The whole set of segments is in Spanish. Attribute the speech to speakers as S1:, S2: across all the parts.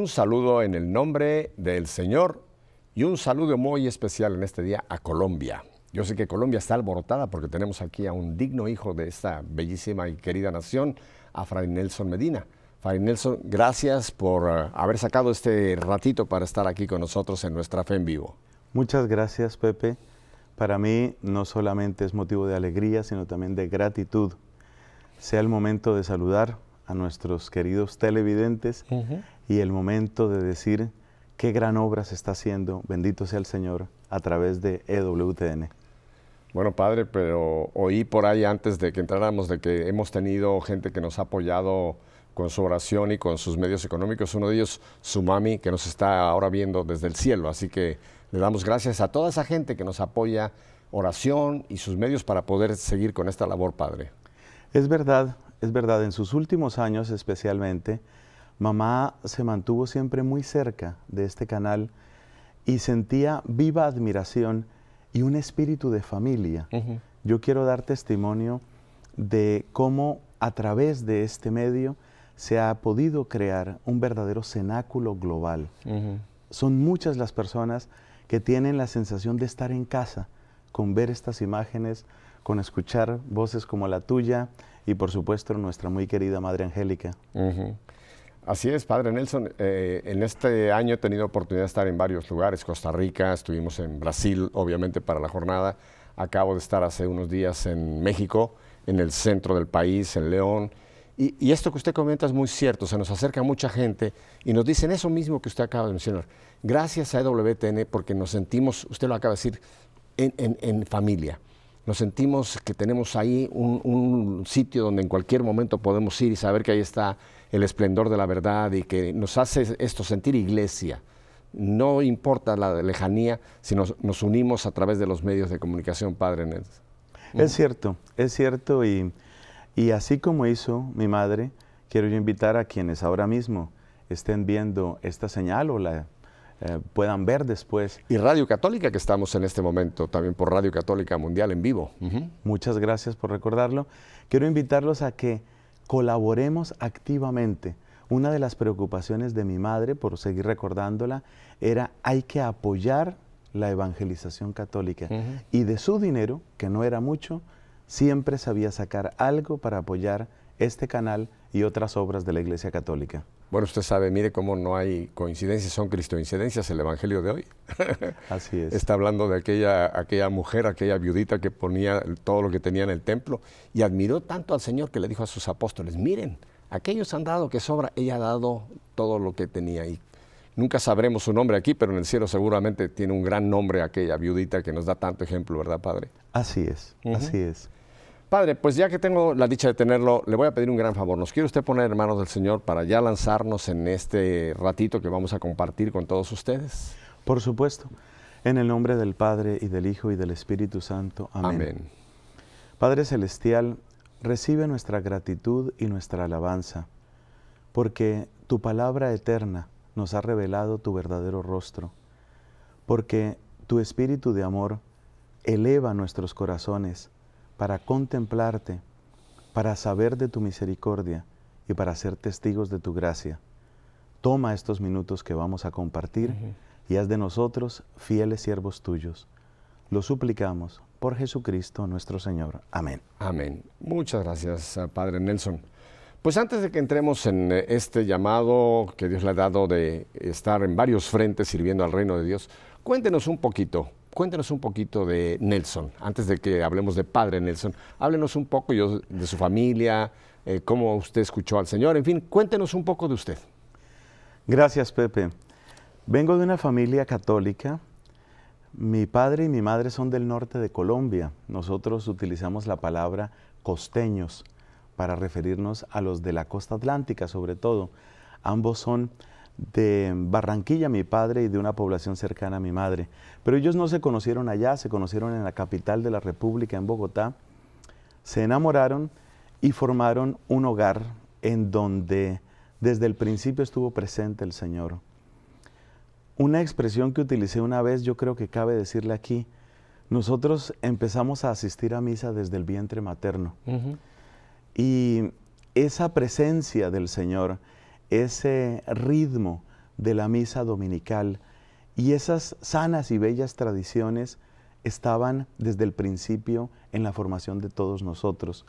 S1: Un saludo en el nombre del Señor y un saludo muy especial en este día a Colombia. Yo sé que Colombia está alborotada porque tenemos aquí a un digno hijo de esta bellísima y querida nación, a Fray Nelson Medina. Fray Nelson, gracias por haber sacado este ratito para estar aquí con nosotros en Nuestra Fe en Vivo.
S2: Muchas gracias, Pepe. Para mí no solamente es motivo de alegría, sino también de gratitud. Sea el momento de saludar a nuestros queridos televidentes y el momento de decir qué gran obra se está haciendo, bendito sea el Señor, a través de EWTN.
S1: Bueno, padre, pero oí por ahí antes de que entráramos de que hemos tenido gente que nos ha apoyado con su oración y con sus medios económicos. Uno de ellos, su mami, que nos está ahora viendo desde el cielo. Así que le damos gracias a toda esa gente que nos apoya, oración y sus medios para poder seguir con esta labor, padre.
S2: Es verdad, en sus últimos años especialmente, mamá se mantuvo siempre muy cerca de este canal y sentía viva admiración y un espíritu de familia. Yo quiero dar testimonio de cómo a través de este medio se ha podido crear un verdadero cenáculo global. Son muchas las personas que tienen la sensación de estar en casa, con ver estas imágenes, con escuchar voces como la tuya y por supuesto nuestra muy querida Madre Angélica.
S1: Así es, Padre Nelson. En este año he tenido oportunidad de estar en varios lugares. Costa Rica, estuvimos en Brasil, obviamente para la jornada. Acabo de estar hace unos días en México, en el centro del país, en León. Y esto que usted comenta es muy cierto, se nos acerca mucha gente y nos dicen eso mismo que usted acaba de mencionar. Gracias a EWTN porque nos sentimos, usted lo acaba de decir, en familia. Nos sentimos que tenemos ahí un sitio donde en cualquier momento podemos ir y saber que ahí está el esplendor de la verdad y que nos hace esto sentir iglesia. No importa la lejanía, sino nos unimos a través de los medios de comunicación, Padre Nelson.
S2: Es cierto y así como hizo mi madre, quiero yo invitar a quienes ahora mismo estén viendo esta señal o la puedan ver después.
S1: Y Radio Católica, que estamos en este momento, también por Radio Católica Mundial en vivo.
S2: Muchas gracias por recordarlo. Quiero invitarlos a que colaboremos activamente. Una de las preocupaciones de mi madre, por seguir recordándola, era hay que apoyar la evangelización católica. Y de su dinero, que no era mucho, siempre sabía sacar algo para apoyar este canal y otras obras de la Iglesia Católica.
S1: Bueno, usted sabe, mire cómo no hay coincidencias, son cristoincidencias el Evangelio de hoy.
S2: Así es.
S1: Está hablando de aquella mujer, aquella viudita que ponía todo lo que tenía en el templo y admiró tanto al Señor que le dijo a sus apóstoles, miren, aquellos han dado que sobra, ella ha dado todo lo que tenía. Y nunca sabremos su nombre aquí, pero en el cielo seguramente tiene un gran nombre aquella viudita que nos da tanto ejemplo, ¿verdad, Padre?
S2: Así es, así es.
S1: Padre, pues ya que tengo la dicha de tenerlo, le voy a pedir un gran favor. ¿Nos quiere usted poner en manos del Señor para ya lanzarnos en este ratito que vamos a compartir con todos ustedes?
S2: Por supuesto. En el nombre del Padre, y del Hijo, y del Espíritu Santo. Amén.
S1: Amén.
S2: Padre Celestial, recibe nuestra gratitud y nuestra alabanza, porque tu palabra eterna nos ha revelado tu verdadero rostro, porque tu Espíritu de amor eleva nuestros corazones para contemplarte, para saber de tu misericordia y para ser testigos de tu gracia. Toma estos minutos que vamos a compartir y haz de nosotros fieles siervos tuyos. Lo suplicamos por Jesucristo nuestro Señor. Amén.
S1: Amén. Muchas gracias, Padre Nelson. Pues antes de que entremos en este llamado que Dios le ha dado de estar en varios frentes sirviendo al reino de Dios, cuéntenos un poquito de Nelson. Antes de que hablemos de Padre Nelson, háblenos un poco de su familia, cómo usted escuchó al Señor, en fin, cuéntenos un poco de usted.
S2: Gracias, Pepe. Vengo de una familia católica. Mi padre y mi madre son del norte de Colombia. Nosotros utilizamos la palabra costeños para referirnos a los de la costa atlántica, sobre todo. Ambos son de Barranquilla, mi padre, y de una población cercana a mi madre. Pero ellos no se conocieron allá, se conocieron en la capital de la República, en Bogotá. Se enamoraron y formaron un hogar en donde desde el principio estuvo presente el Señor. Una expresión que utilicé una vez, yo creo que cabe decirle aquí, nosotros empezamos a asistir a misa desde el vientre materno. Y esa presencia del Señor, ese ritmo de la misa dominical. Y esas sanas y bellas tradiciones estaban desde el principio en la formación de todos nosotros.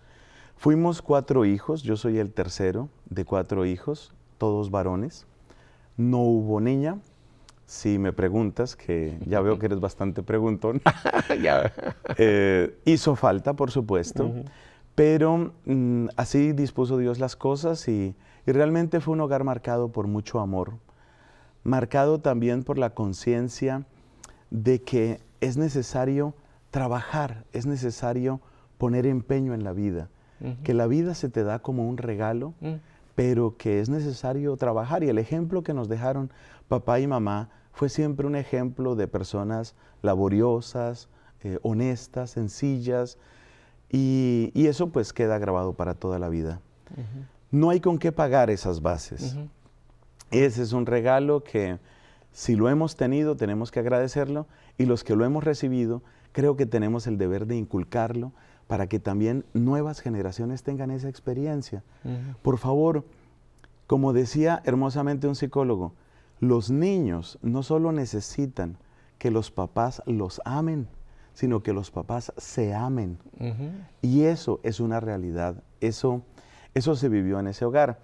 S2: Fuimos 4 hijos, yo soy el tercero de 4 hijos, todos varones. No hubo niña. Si me preguntas, que ya veo que eres bastante preguntón, hizo falta, por supuesto, pero así dispuso Dios las cosas y realmente fue un hogar marcado por mucho amor, marcado también por la conciencia de que es necesario trabajar, es necesario poner empeño en la vida, que la vida se te da como un regalo, pero que es necesario trabajar. Y el ejemplo que nos dejaron papá y mamá fue siempre un ejemplo de personas laboriosas, honestas, sencillas, y eso pues queda grabado para toda la vida. No hay con qué pagar esas bases. Ese es un regalo que si lo hemos tenido tenemos que agradecerlo, y los que lo hemos recibido creo que tenemos el deber de inculcarlo para que también nuevas generaciones tengan esa experiencia. Por favor, como decía hermosamente un psicólogo, los niños no solo necesitan que los papás los amen, sino que los papás se amen. Y eso es una realidad, eso se vivió en ese hogar.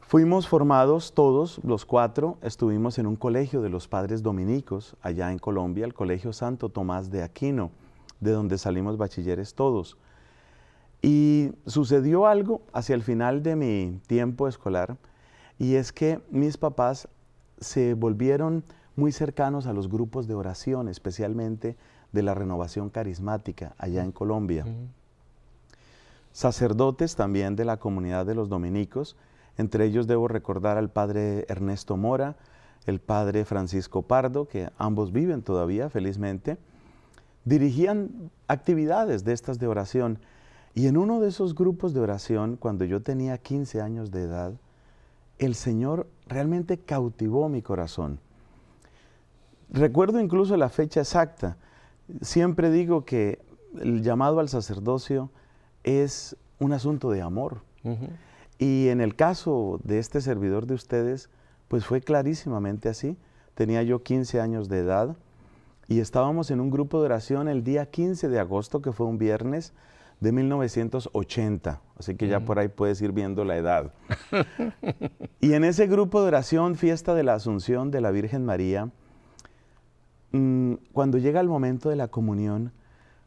S2: Fuimos formados todos, los 4, estuvimos en un colegio de los padres dominicos, allá en Colombia, el Colegio Santo Tomás de Aquino, de donde salimos bachilleres todos. Y sucedió algo hacia el final de mi tiempo escolar, y es que mis papás se volvieron muy cercanos a los grupos de oración, especialmente de la Renovación Carismática allá en Colombia. Sacerdotes también de la comunidad de los dominicos, entre ellos debo recordar al padre Ernesto Mora, el padre Francisco Pardo, que ambos viven todavía, felizmente, dirigían actividades de estas de oración. Y en uno de esos grupos de oración, cuando yo tenía 15 años de edad, el Señor realmente cautivó mi corazón. Recuerdo incluso la fecha exacta. Siempre digo que el llamado al sacerdocio es un asunto de amor. Y en el caso de este servidor de ustedes, pues fue clarísimamente así. Tenía yo 15 años de edad y estábamos en un grupo de oración el día 15 de agosto, que fue un viernes de 1980. Así que ya por ahí puedes ir viendo la edad. Y en ese grupo de oración, fiesta de la Asunción de la Virgen María, cuando llega el momento de la comunión,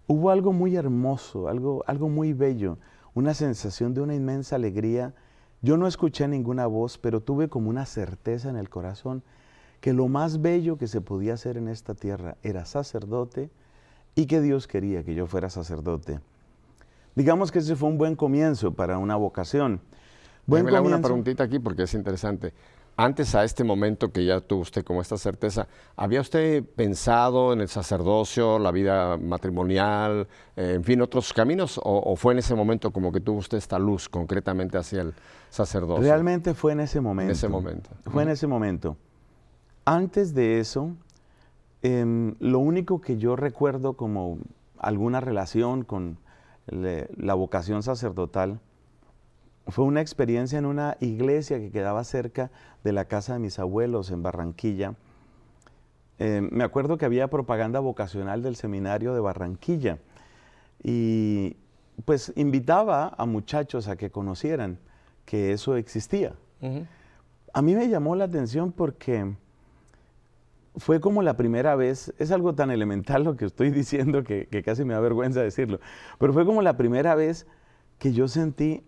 S2: hubo algo muy hermoso, algo muy bello, una sensación de una inmensa alegría. Yo no escuché ninguna voz, pero tuve como una certeza en el corazón que lo más bello que se podía hacer en esta tierra era sacerdote, y que Dios quería que yo fuera sacerdote. Digamos que ese fue un buen comienzo para una vocación.
S1: Me hago una preguntita aquí porque es interesante. Antes a este momento que ya tuvo usted como esta certeza, ¿había usted pensado en el sacerdocio, la vida matrimonial, en fin, otros caminos? ¿O fue en ese momento como que tuvo usted esta luz concretamente hacia el sacerdocio?
S2: Realmente fue en ese momento.
S1: En ese momento.
S2: Fue en ese momento. Antes de eso, lo único que yo recuerdo como alguna relación con la vocación sacerdotal fue una experiencia en una iglesia que quedaba cerca de la casa de mis abuelos en Barranquilla. Me acuerdo que había propaganda vocacional del seminario de Barranquilla y pues invitaba a muchachos a que conocieran que eso existía. A mí me llamó la atención porque fue como la primera vez, es algo tan elemental lo que estoy diciendo que casi me da vergüenza decirlo, pero fue como la primera vez que yo sentí,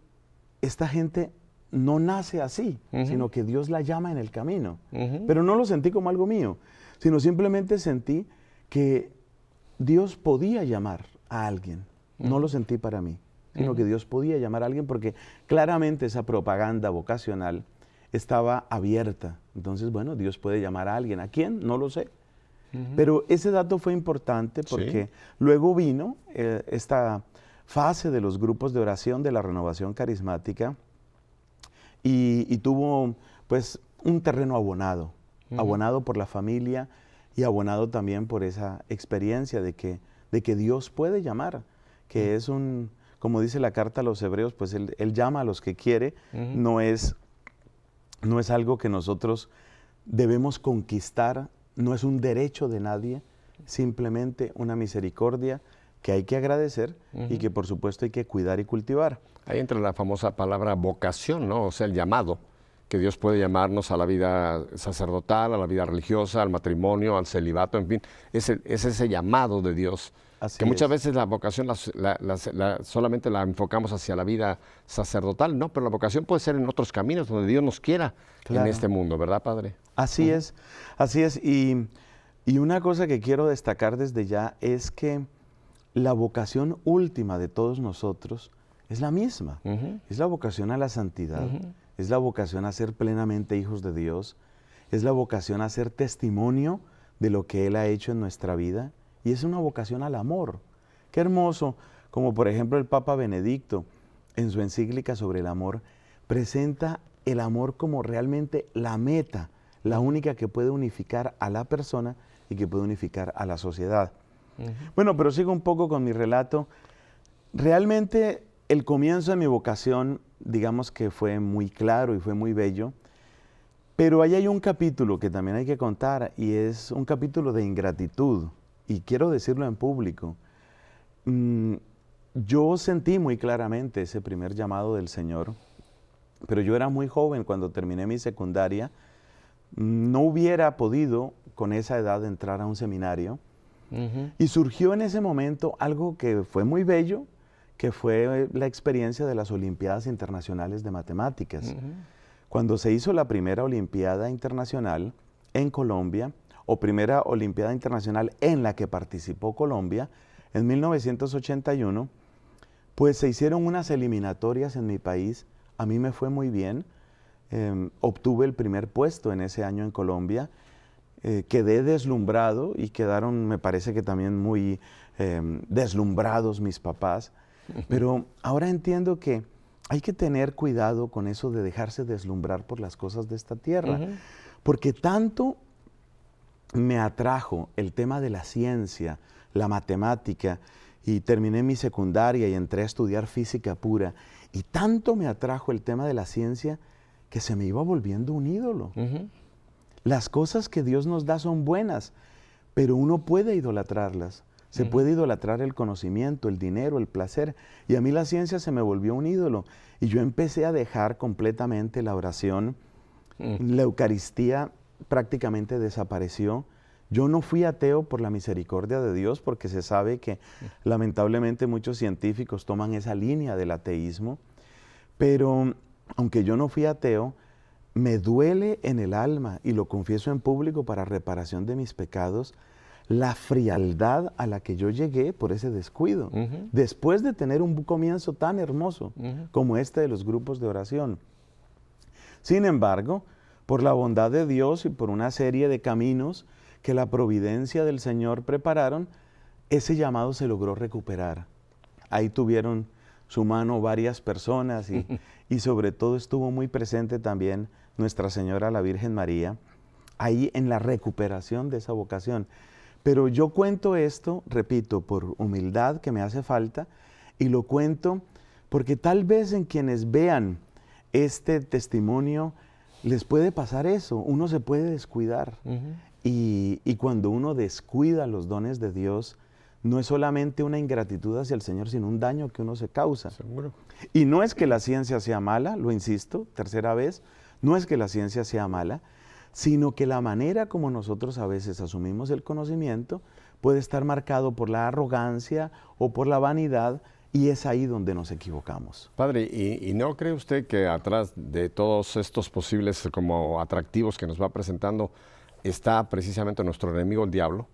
S2: esta gente no nace así, sino que Dios la llama en el camino. Pero no lo sentí como algo mío, sino simplemente sentí que Dios podía llamar a alguien. No lo sentí para mí, sino que Dios podía llamar a alguien, porque claramente esa propaganda vocacional estaba abierta. Entonces, bueno, Dios puede llamar a alguien. ¿A quién? No lo sé. Pero ese dato fue importante porque luego vino esta fase de los grupos de oración de la Renovación Carismática y tuvo pues un terreno abonado, abonado por la familia y abonado también por esa experiencia de que Dios puede llamar, que es un, como dice la carta a los hebreos, pues Él llama a los que quiere, no es algo que nosotros debemos conquistar, no es un derecho de nadie, simplemente una misericordia que hay que agradecer y que por supuesto hay que cuidar y cultivar.
S1: Ahí entra la famosa palabra vocación, ¿no? O sea, el llamado, que Dios puede llamarnos a la vida sacerdotal, a la vida religiosa, al matrimonio, al celibato, en fin. Es ese llamado de Dios.
S2: Así
S1: Que muchas
S2: es.
S1: veces la vocación solamente la enfocamos hacia la vida sacerdotal, ¿no? Pero la vocación puede ser en otros caminos donde Dios nos quiera en este mundo, ¿verdad, Padre?
S2: Así es, así es. Y una cosa que quiero destacar desde ya es que la vocación última de todos nosotros es la misma. Es la vocación a la santidad, es la vocación a ser plenamente hijos de Dios, es la vocación a ser testimonio de lo que Él ha hecho en nuestra vida y es una vocación al amor. Qué hermoso, como por ejemplo el Papa Benedicto en su encíclica sobre el amor presenta el amor como realmente la meta, la única que puede unificar a la persona y que puede unificar a la sociedad. Bueno, pero sigo un poco con mi relato. Realmente el comienzo de mi vocación, digamos que fue muy claro y fue muy bello, pero ahí hay un capítulo que también hay que contar y es un capítulo de ingratitud y quiero decirlo en público. Yo sentí muy claramente ese primer llamado del Señor, pero yo era muy joven cuando terminé mi secundaria. No hubiera podido con esa edad entrar a un seminario. Y surgió en ese momento algo que fue muy bello, que fue la experiencia de las Olimpiadas Internacionales de Matemáticas. Cuando se hizo la primera Olimpiada Internacional en Colombia, o primera Olimpiada Internacional en la que participó Colombia, en 1981, pues se hicieron unas eliminatorias en mi país. A mí me fue muy bien, obtuve el primer puesto en ese año en Colombia. Quedé deslumbrado y quedaron, me parece que también muy deslumbrados mis papás, pero ahora entiendo que hay que tener cuidado con eso de dejarse deslumbrar por las cosas de esta tierra, porque tanto me atrajo el tema de la ciencia, la matemática, y terminé mi secundaria y entré a estudiar física pura, y tanto me atrajo el tema de la ciencia que se me iba volviendo un ídolo. Las cosas que Dios nos da son buenas, pero uno puede idolatrarlas. Se puede idolatrar el conocimiento, el dinero, el placer. Y a mí la ciencia se me volvió un ídolo. Y yo empecé a dejar completamente la oración. La Eucaristía prácticamente desapareció. Yo no fui ateo por la misericordia de Dios, porque se sabe que lamentablemente muchos científicos toman esa línea del ateísmo. Pero aunque yo no fui ateo, me duele en el alma, y lo confieso en público para reparación de mis pecados, la frialdad a la que yo llegué por ese descuido, después de tener un comienzo tan hermoso como este de los grupos de oración. Sin embargo, por la bondad de Dios y por una serie de caminos que la providencia del Señor prepararon, ese llamado se logró recuperar. Ahí tuvieron su mano varias personas y sobre todo estuvo muy presente también Nuestra Señora la Virgen María, ahí en la recuperación de esa vocación. Pero yo cuento esto, repito, por humildad que me hace falta, y lo cuento porque tal vez en quienes vean este testimonio les puede pasar eso, uno se puede descuidar. Y cuando uno descuida los dones de Dios, no es solamente una ingratitud hacia el Señor, sino un daño que uno se causa.
S1: Seguro.
S2: Y no es que la ciencia sea mala, lo insisto, tercera vez, no es que la ciencia sea mala, sino que la manera como nosotros a veces asumimos el conocimiento puede estar marcado por la arrogancia o por la vanidad, y es ahí donde nos equivocamos.
S1: Padre, ¿y no cree usted que atrás de todos estos posibles como atractivos que nos va presentando está precisamente nuestro enemigo, el diablo?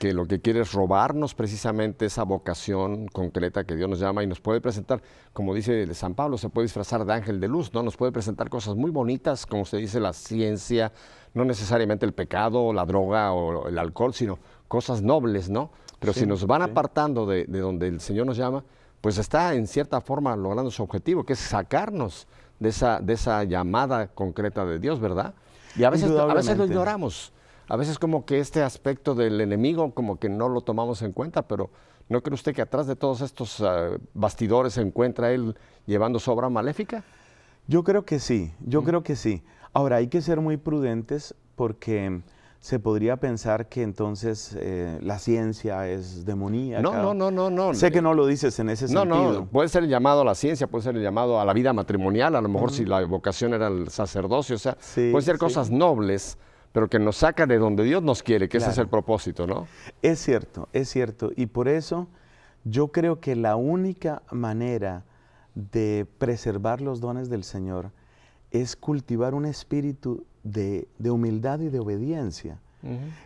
S1: Que lo que quiere es robarnos precisamente esa vocación concreta que Dios nos llama y nos puede presentar, como dice San Pablo, se puede disfrazar de ángel de luz, ¿no? Nos puede presentar cosas muy bonitas, como usted dice, la ciencia, no necesariamente el pecado, la droga o el alcohol, sino cosas nobles, ¿no? Pero si nos van apartando de donde el Señor nos llama, pues está en cierta forma logrando su objetivo, que es sacarnos de esa llamada concreta de Dios, ¿verdad? Y a veces lo ignoramos. A veces como que este aspecto del enemigo como que no lo tomamos en cuenta, pero ¿no cree usted que atrás de todos estos bastidores se encuentra él llevando su obra maléfica?
S2: Yo creo que sí, yo creo que sí. Ahora hay que ser muy prudentes porque se podría pensar que entonces la ciencia es demoníaca.
S1: No.
S2: Sé que no lo dices en ese sentido.
S1: No, puede ser el llamado a la ciencia, puede ser el llamado a la vida matrimonial, a lo mejor si la vocación era el sacerdocio, o sea, puede ser cosas nobles, pero que nos saca de donde Dios nos quiere, que ese es el propósito, ¿no?
S2: Es cierto, y por eso yo creo que la única manera de preservar los dones del Señor es cultivar un espíritu de humildad y de obediencia.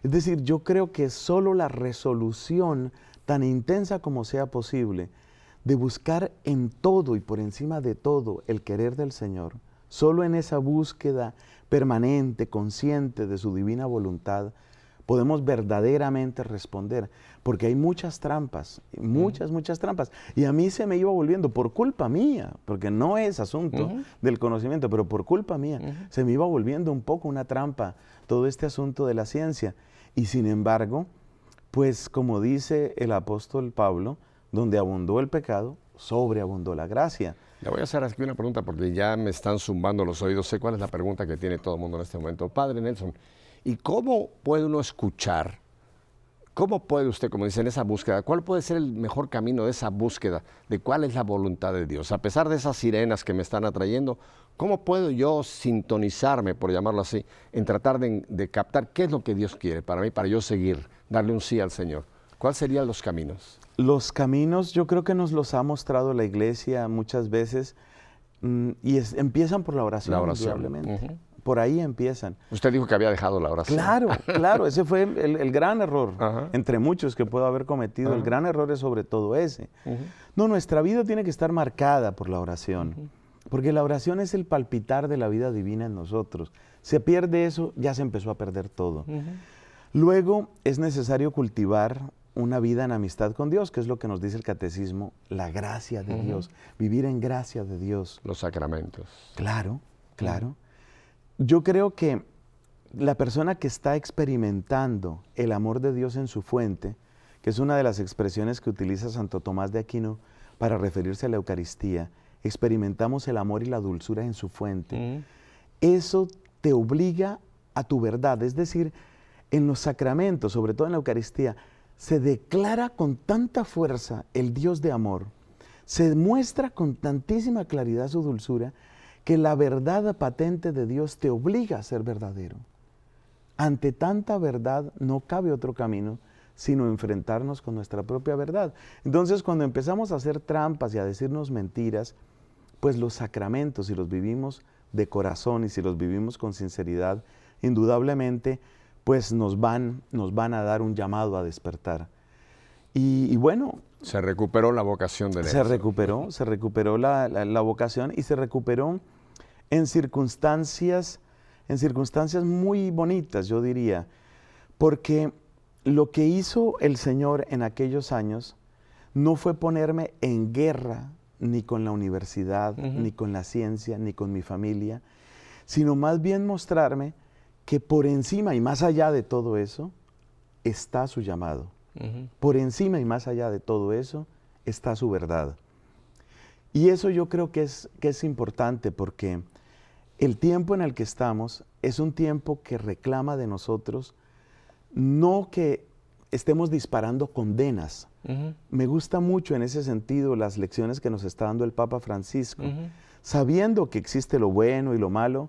S2: Es decir, yo creo que solo la resolución tan intensa como sea posible de buscar en todo y por encima de todo el querer del Señor, solo en esa búsqueda permanente, consciente de su divina voluntad, podemos verdaderamente responder, porque hay muchas trampas, muchas trampas. Y a mí se me iba volviendo, por culpa mía, porque no es asunto del conocimiento, pero por culpa mía, se me iba volviendo un poco una trampa todo este asunto de la ciencia. Y sin embargo, pues como dice el apóstol Pablo, donde abundó el pecado, sobreabundó la gracia.
S1: Le voy a hacer aquí una pregunta porque ya me están zumbando los oídos. Sé cuál es la pregunta que tiene todo el mundo en este momento. Padre Nelson, ¿y cómo puede uno escuchar? ¿Cómo puede usted, como dice, en esa búsqueda, cuál puede ser el mejor camino de esa búsqueda, de cuál es la voluntad de Dios? A pesar de esas sirenas que me están atrayendo, ¿cómo puedo yo sintonizarme, por llamarlo así, en tratar de captar qué es lo que Dios quiere para mí, para yo seguir, darle un sí al Señor? ¿Cuáles serían los caminos?
S2: Los caminos yo creo que nos los ha mostrado la Iglesia muchas veces y empiezan por la oración, indudablemente. Por ahí empiezan.
S1: Usted dijo que había dejado la oración.
S2: Claro, ese fue el gran error, entre muchos que puedo haber cometido. El gran error es sobre todo ese. No, nuestra vida tiene que estar marcada por la oración, porque la oración es el palpitar de la vida divina en nosotros. Se pierde eso, ya se empezó a perder todo. Luego es necesario cultivar una vida en amistad con Dios, que es lo que nos dice el catecismo, la gracia de Dios, vivir en gracia de Dios.
S1: Los sacramentos.
S2: Claro. Yo creo que la persona que está experimentando el amor de Dios en su fuente, que es una de las expresiones que utiliza Santo Tomás de Aquino para referirse a la Eucaristía, experimentamos el amor y la dulzura en su fuente. Eso te obliga a tu verdad, es decir, en los sacramentos, sobre todo en la Eucaristía, se declara con tanta fuerza el Dios de amor, se muestra con tantísima claridad su dulzura, que la verdad patente de Dios te obliga a ser verdadero. Ante tanta verdad no cabe otro camino sino enfrentarnos con nuestra propia verdad. Entonces, cuando empezamos a hacer trampas y a decirnos mentiras, pues los sacramentos, si los vivimos de corazón y si los vivimos con sinceridad, indudablemente, pues nos van a dar un llamado a despertar. Y bueno...
S1: Se recuperó la vocación de Nelson.
S2: Se recuperó la vocación y se recuperó en circunstancias muy bonitas, yo diría, porque lo que hizo el Señor en aquellos años no fue ponerme en guerra ni con la universidad, ni con la ciencia, ni con mi familia, sino más bien mostrarme que por encima y más allá de todo eso está su llamado. Por encima y más allá de todo eso está su verdad. Y eso yo creo que es importante porque el tiempo en el que estamos es un tiempo que reclama de nosotros no que estemos disparando condenas. Me gusta mucho en ese sentido las lecciones que nos está dando el Papa Francisco. Sabiendo que existe lo bueno y lo malo,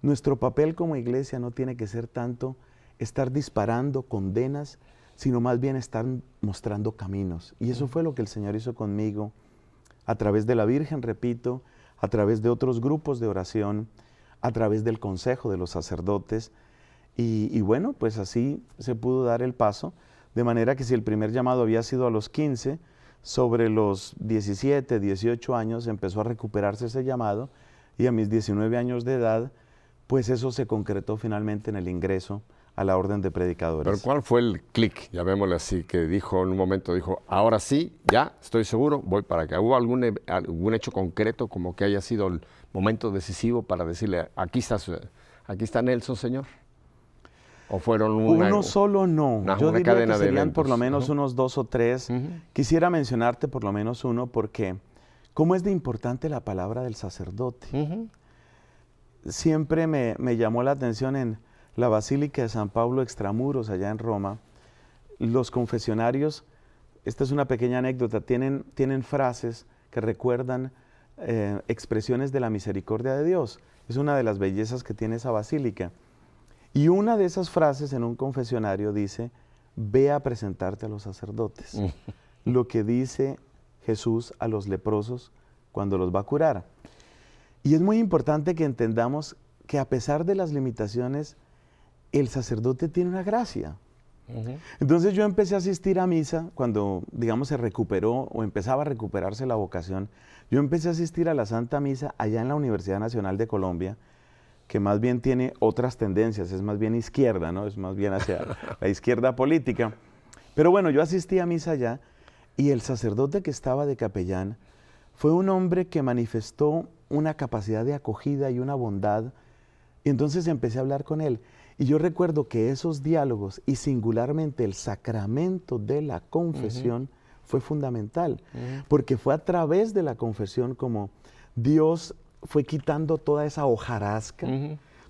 S2: nuestro papel como iglesia no tiene que ser tanto estar disparando condenas, sino más bien estar mostrando caminos. Y eso fue lo que el Señor hizo conmigo, a través de la Virgen, repito, a través de otros grupos de oración, a través del consejo de los sacerdotes. Y bueno, pues así se pudo dar el paso, de manera que si el primer llamado había sido a los 15, sobre los 17, 18 años empezó a recuperarse ese llamado, y a mis 19 años de edad, pues eso se concretó finalmente en el ingreso a la orden de predicadores.
S1: Pero ¿cuál fue el clic, llamémosle así, que dijo en un momento, ahora sí, ya, estoy seguro, voy para acá? ¿Hubo algún hecho concreto como que haya sido el momento decisivo para decirle, aquí está Nelson, Señor? ¿O fueron
S2: uno solo no? Yo diría
S1: cadena
S2: que serían
S1: de
S2: por lo menos unos 2 o 3. Quisiera mencionarte por lo menos uno porque ¿cómo es de importante la palabra del sacerdote? Siempre me llamó la atención en la Basílica de San Pablo Extramuros, allá en Roma, los confesionarios, esta es una pequeña anécdota, tienen frases que recuerdan expresiones de la misericordia de Dios. Es una de las bellezas que tiene esa basílica. Y una de esas frases en un confesionario dice, ve a presentarte a los sacerdotes. Lo que dice Jesús a los leprosos cuando los va a curar. Y es muy importante que entendamos que a pesar de las limitaciones, el sacerdote tiene una gracia. Entonces yo empecé a asistir a misa cuando, digamos, se recuperó o empezaba a recuperarse la vocación. Yo empecé a asistir a la Santa Misa allá en la Universidad Nacional de Colombia, que más bien tiene otras tendencias, es más bien izquierda, ¿no? Es más bien hacia la izquierda política. Pero bueno, yo asistí a misa allá y el sacerdote que estaba de capellán fue un hombre que manifestó una capacidad de acogida y una bondad, y entonces empecé a hablar con él. Y yo recuerdo que esos diálogos y singularmente el sacramento de la confesión fue fundamental, porque fue a través de la confesión como Dios fue quitando toda esa hojarasca,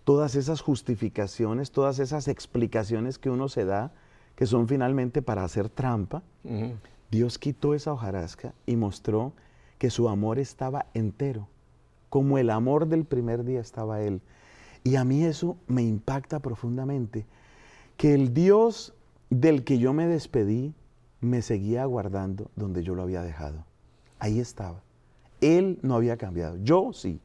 S2: todas esas justificaciones, todas esas explicaciones que uno se da, que son finalmente para hacer trampa. Dios quitó esa hojarasca y mostró que su amor estaba entero, como el amor del primer día estaba Él. Y a mí eso me impacta profundamente, que el Dios del que yo me despedí me seguía aguardando donde yo lo había dejado. Ahí estaba. Él no había cambiado, yo sí,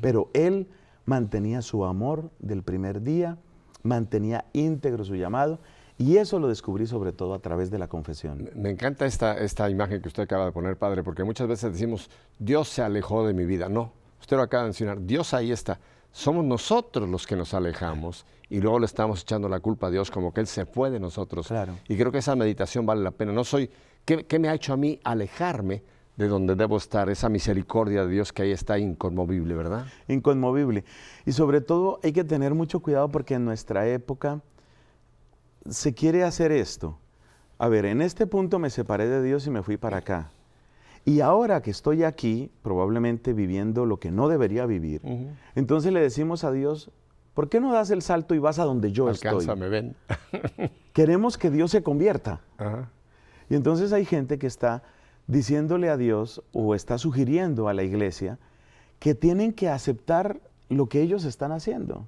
S2: pero Él mantenía su amor del primer día, mantenía íntegro su llamado, y eso lo descubrí sobre todo a través de la confesión.
S1: Me encanta esta imagen que usted acaba de poner, padre, porque muchas veces decimos, Dios se alejó de mi vida. No, usted lo acaba de mencionar, Dios ahí está. Somos nosotros los que nos alejamos y luego le estamos echando la culpa a Dios como que Él se fue de nosotros.
S2: Claro.
S1: Y creo que esa meditación vale la pena. ¿Qué me ha hecho a mí alejarme de donde debo estar? Esa misericordia de Dios que ahí está inconmovible, ¿verdad?
S2: Inconmovible. Y sobre todo hay que tener mucho cuidado porque en nuestra época se quiere hacer esto. A ver, en este punto me separé de Dios y me fui para acá. Y ahora que estoy aquí, probablemente viviendo lo que no debería vivir, entonces le decimos a Dios, ¿por qué no das el salto y vas a donde yo estoy?
S1: Alcánzame, ven.
S2: Queremos que Dios se convierta. Y entonces hay gente que está diciéndole a Dios o está sugiriendo a la iglesia que tienen que aceptar lo que ellos están haciendo.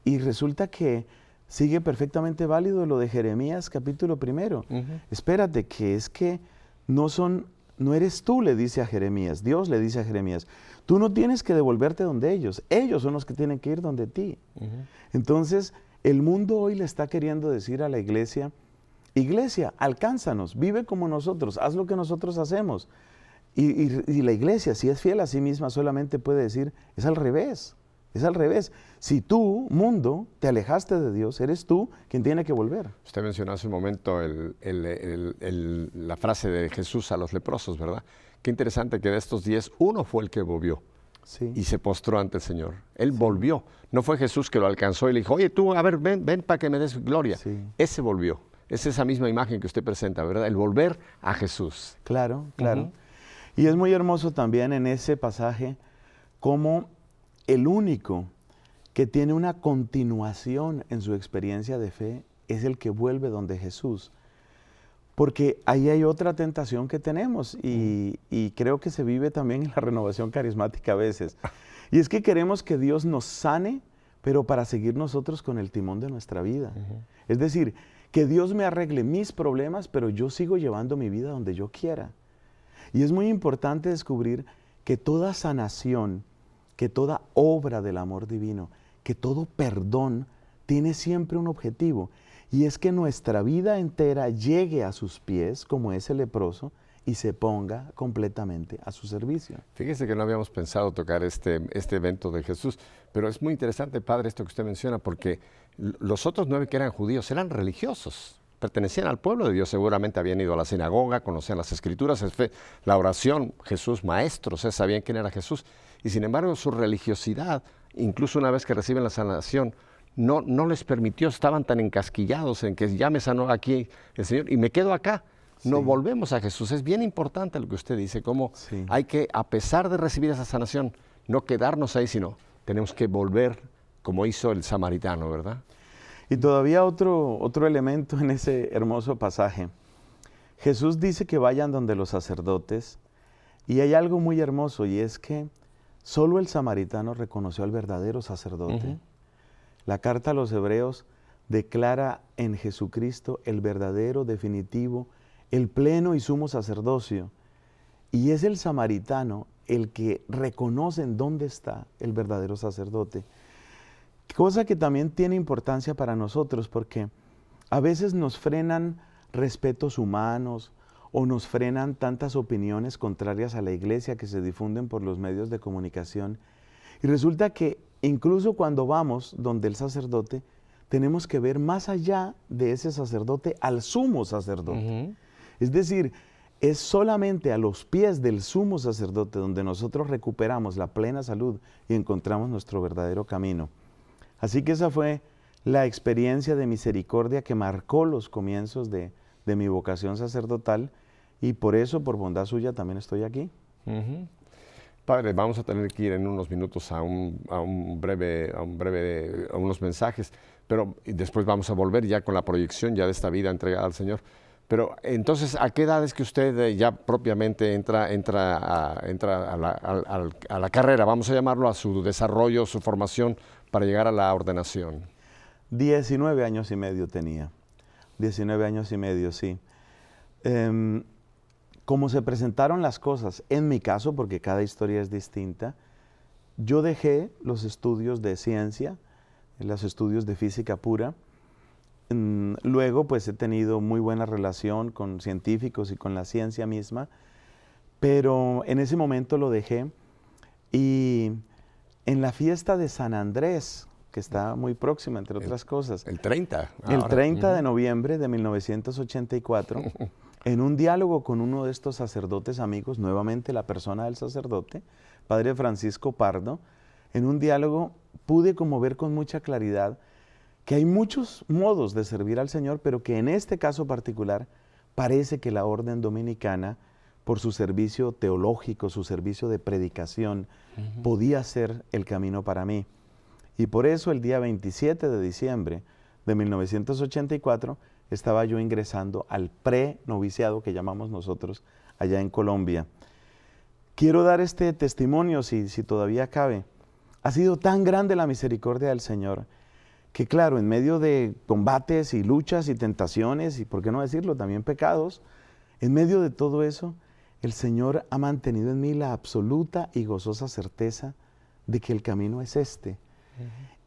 S2: Y resulta que sigue perfectamente válido lo de Jeremías capítulo 1. Espérate, que es que no eres tú, le dice a Jeremías, Dios le dice a Jeremías, tú no tienes que devolverte donde ellos son los que tienen que ir donde ti. Entonces, el mundo hoy le está queriendo decir a la iglesia, iglesia, alcánzanos, vive como nosotros, haz lo que nosotros hacemos. Y la iglesia, si es fiel a sí misma, solamente puede decir, es al revés. Es al revés. Si tú, mundo, te alejaste de Dios, eres tú quien tiene que volver.
S1: Usted mencionó hace un momento la frase de Jesús a los leprosos, ¿verdad? Qué interesante que de estos 10, uno fue el que volvió y se postró ante el Señor. Él volvió. No fue Jesús que lo alcanzó y le dijo, oye, tú, a ver, ven para que me des gloria. Ese volvió. Es esa misma imagen que usted presenta, ¿verdad? El volver a Jesús.
S2: Claro, claro. Y es muy hermoso también en ese pasaje cómo el único que tiene una continuación en su experiencia de fe es el que vuelve donde Jesús. Porque ahí hay otra tentación que tenemos y creo que se vive también en la renovación carismática a veces. Y es que queremos que Dios nos sane, pero para seguir nosotros con el timón de nuestra vida. Es decir, que Dios me arregle mis problemas, pero yo sigo llevando mi vida donde yo quiera. Y es muy importante descubrir que toda sanación, que toda obra del amor divino, que todo perdón tiene siempre un objetivo, y es que nuestra vida entera llegue a sus pies, como ese leproso, y se ponga completamente a su servicio.
S1: Fíjese que no habíamos pensado tocar este evento de Jesús, pero es muy interesante, padre, esto que usted menciona, porque los otros 9 que eran judíos eran religiosos, pertenecían al pueblo de Dios, seguramente habían ido a la sinagoga, conocían las escrituras, la oración, Jesús, maestros, sabían quién era Jesús. Y sin embargo su religiosidad, incluso una vez que reciben la sanación, no les permitió, estaban tan encasquillados en que ya me sanó aquí el Señor y me quedo acá. No volvemos a Jesús. Es bien importante lo que usted dice, cómo hay que, a pesar de recibir esa sanación, no quedarnos ahí, sino tenemos que volver como hizo el samaritano, ¿verdad?
S2: Y todavía otro elemento en ese hermoso pasaje. Jesús dice que vayan donde los sacerdotes, y hay algo muy hermoso, y es que solo el samaritano reconoció al verdadero sacerdote. La carta a los Hebreos declara en Jesucristo el verdadero, definitivo, el pleno y sumo sacerdocio. Y es el samaritano el que reconoce en dónde está el verdadero sacerdote. Cosa que también tiene importancia para nosotros, porque a veces nos frenan respetos humanos o nos frenan tantas opiniones contrarias a la iglesia que se difunden por los medios de comunicación. Y resulta que incluso cuando vamos donde el sacerdote, tenemos que ver más allá de ese sacerdote al sumo sacerdote. Es decir, es solamente a los pies del sumo sacerdote donde nosotros recuperamos la plena salud y encontramos nuestro verdadero camino. Así que esa fue la experiencia de misericordia que marcó los comienzos de mi vocación sacerdotal, y por eso, por bondad suya, también estoy aquí.
S1: Padre, vamos a tener que ir en unos minutos a unos mensajes, pero después vamos a volver ya con la proyección ya de esta vida entregada al Señor. Pero entonces, ¿a qué edad es que usted ya propiamente entra a la carrera, vamos a llamarlo, a su desarrollo, su formación para llegar a la ordenación?
S2: 19 años y medio tenía. 19 años y medio, sí. Como se presentaron las cosas, en mi caso, porque cada historia es distinta, yo dejé los estudios de ciencia, los estudios de física pura. Luego, pues he tenido muy buena relación con científicos y con la ciencia misma, pero en ese momento lo dejé, y en la fiesta de San Andrés, que está muy próxima, entre otras cosas.
S1: El 30.
S2: El 30 de noviembre de 1984, en un diálogo con uno de estos sacerdotes amigos, nuevamente la persona del sacerdote, Padre Francisco Pardo, en un diálogo pude como ver con mucha claridad que hay muchos modos de servir al Señor, pero que en este caso particular parece que la orden dominicana, por su servicio teológico, su servicio de predicación, podía ser el camino para mí. Y por eso el día 27 de diciembre de 1984 estaba yo ingresando al pre-noviciado que llamamos nosotros allá en Colombia. Quiero dar este testimonio, si todavía cabe. Ha sido tan grande la misericordia del Señor que, claro, en medio de combates y luchas y tentaciones y, por qué no decirlo, también pecados, en medio de todo eso, el Señor ha mantenido en mí la absoluta y gozosa certeza de que el camino es este.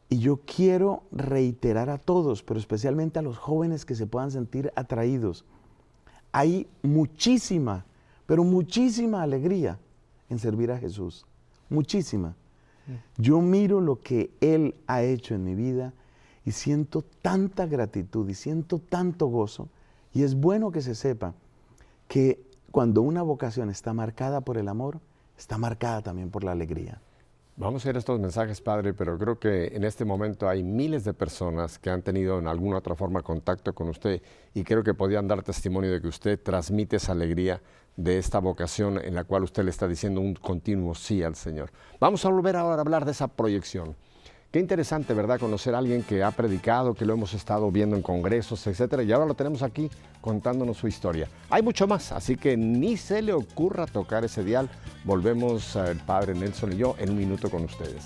S2: Y yo quiero reiterar a todos, pero especialmente a los jóvenes que se puedan sentir atraídos. Hay muchísima, pero muchísima alegría en servir a Jesús. Muchísima. Yo miro lo que Él ha hecho en mi vida y siento tanta gratitud y siento tanto gozo. Y es bueno que se sepa que cuando una vocación está marcada por el amor, está marcada también por la alegría.
S1: Vamos a ir a estos mensajes, Padre, pero creo que en este momento hay miles de personas que han tenido en alguna otra forma contacto con usted y creo que podían dar testimonio de que usted transmite esa alegría de esta vocación en la cual usted le está diciendo un continuo sí al Señor. Vamos a volver ahora a hablar de esa proyección. Qué interesante, ¿verdad?, conocer a alguien que ha predicado, que lo hemos estado viendo en congresos, etcétera, y ahora lo tenemos aquí contándonos su historia. Hay mucho más, así que ni se le ocurra tocar ese dial. Volvemos el Padre Nelson y yo en un minuto con ustedes.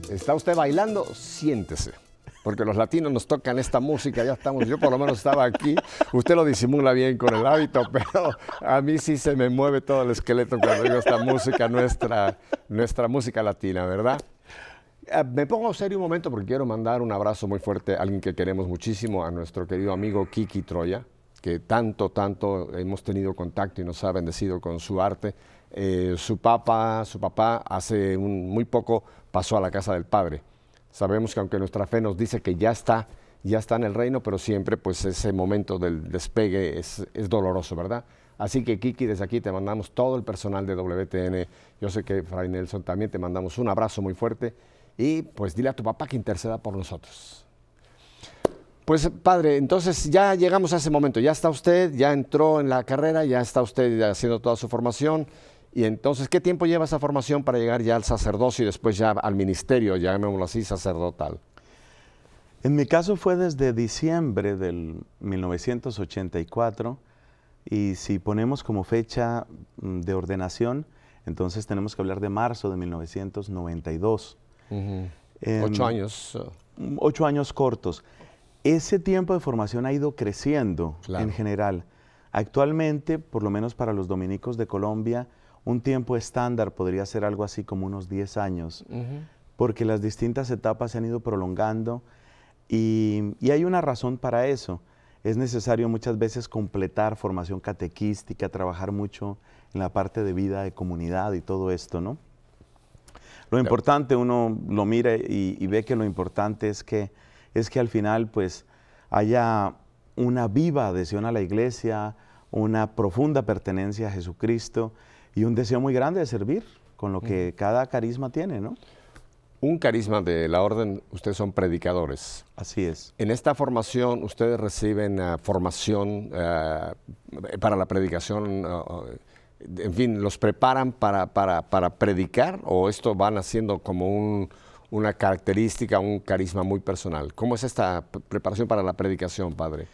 S1: ¿Está usted bailando? Siéntese, porque los latinos nos tocan esta música, ya estamos, yo por lo menos estaba aquí, usted lo disimula bien con el hábito, pero a mí sí se me mueve todo el esqueleto cuando oigo esta música, nuestra música latina, ¿verdad? Me pongo serio un momento porque quiero mandar un abrazo muy fuerte a alguien que queremos muchísimo, a nuestro querido amigo Kiki Troya, que tanto hemos tenido contacto y nos ha bendecido con su arte. Su papá hace muy poco pasó a la casa del Padre. Sabemos que aunque nuestra fe nos dice que ya está en el reino, pero siempre pues ese momento del despegue es doloroso, ¿verdad? Así que Kiki, desde aquí te mandamos todo el personal de WTN, yo sé que Fray Nelson también te mandamos un abrazo muy fuerte y pues dile a tu papá que interceda por nosotros. Pues padre, entonces ya llegamos a ese momento, ya está usted, ya entró en la carrera, ya está usted haciendo toda su formación. Y entonces, ¿qué tiempo lleva esa formación para llegar ya al sacerdocio y después ya al ministerio, llamémoslo así, sacerdotal?
S2: En mi caso fue desde diciembre del 1984 y si ponemos como fecha de ordenación, entonces tenemos que hablar de marzo de 1992.
S1: 8 años.
S2: 8 años cortos. Ese tiempo de formación ha ido creciendo en general. Actualmente, por lo menos para los dominicos de Colombia, un tiempo estándar podría ser algo así como unos 10 años, porque las distintas etapas se han ido prolongando y hay una razón para eso. Es necesario muchas veces completar formación catequística, trabajar mucho en la parte de vida de comunidad y todo esto, ¿no? Lo importante, uno lo mira y ve que lo importante es que al final pues haya una viva adhesión a la iglesia, una profunda pertenencia a Jesucristo y un deseo muy grande de servir con lo que cada carisma tiene, ¿no?
S1: Un carisma de la orden, ustedes son predicadores.
S2: Así es.
S1: En esta formación, ¿ustedes reciben formación para la predicación? En fin, ¿los preparan para predicar o esto van haciendo como una característica, un carisma muy personal? ¿Cómo es esta preparación para la predicación, padre?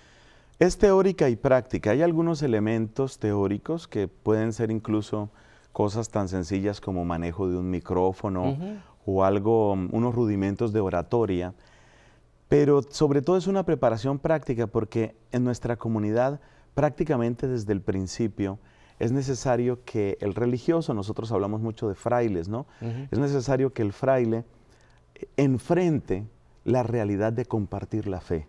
S2: Es teórica y práctica. Hay algunos elementos teóricos que pueden ser incluso cosas tan sencillas como manejo de un micrófono o unos rudimentos de oratoria, pero sobre todo es una preparación práctica porque en nuestra comunidad prácticamente desde el principio es necesario que el religioso, nosotros hablamos mucho de frailes, ¿no? Es necesario que el fraile enfrente la realidad de compartir la fe.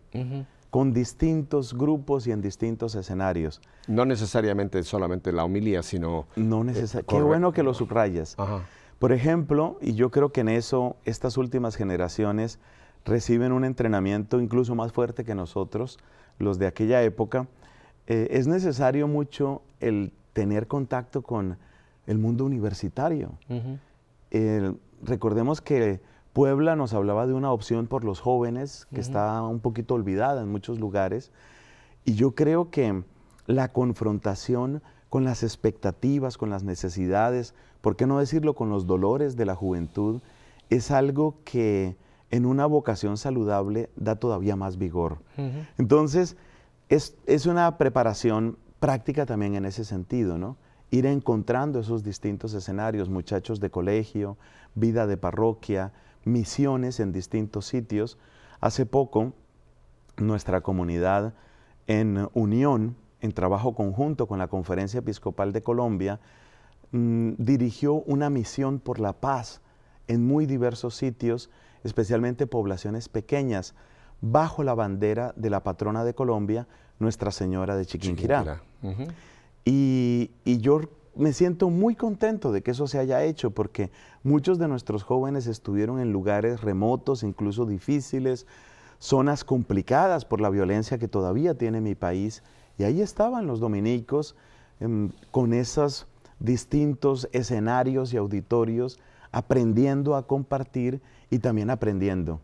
S2: Con distintos grupos y en distintos escenarios.
S1: No necesariamente solamente la homilía, sino...
S2: No necesariamente. Qué bueno que lo subrayas. Por ejemplo, y yo creo que en eso estas últimas generaciones reciben un entrenamiento incluso más fuerte que nosotros, los de aquella época, es necesario mucho el tener contacto con el mundo universitario. Recordemos que Puebla nos hablaba de una opción por los jóvenes que está un poquito olvidada en muchos lugares y yo creo que la confrontación con las expectativas, con las necesidades, por qué no decirlo con los dolores de la juventud, es algo que en una vocación saludable da todavía más vigor. Entonces, es una preparación práctica también en ese sentido, ¿no? Ir encontrando esos distintos escenarios, muchachos de colegio, vida de parroquia, misiones en distintos sitios. Hace poco, nuestra comunidad en unión, en trabajo conjunto con la Conferencia Episcopal de Colombia, dirigió una misión por la paz en muy diversos sitios, especialmente poblaciones pequeñas, bajo la bandera de la patrona de Colombia, Nuestra Señora de Chiquinquirá. Y yo me siento muy contento de que eso se haya hecho porque muchos de nuestros jóvenes estuvieron en lugares remotos, incluso difíciles, zonas complicadas por la violencia que todavía tiene mi país y ahí estaban los dominicos con esos distintos escenarios y auditorios aprendiendo a compartir y también aprendiendo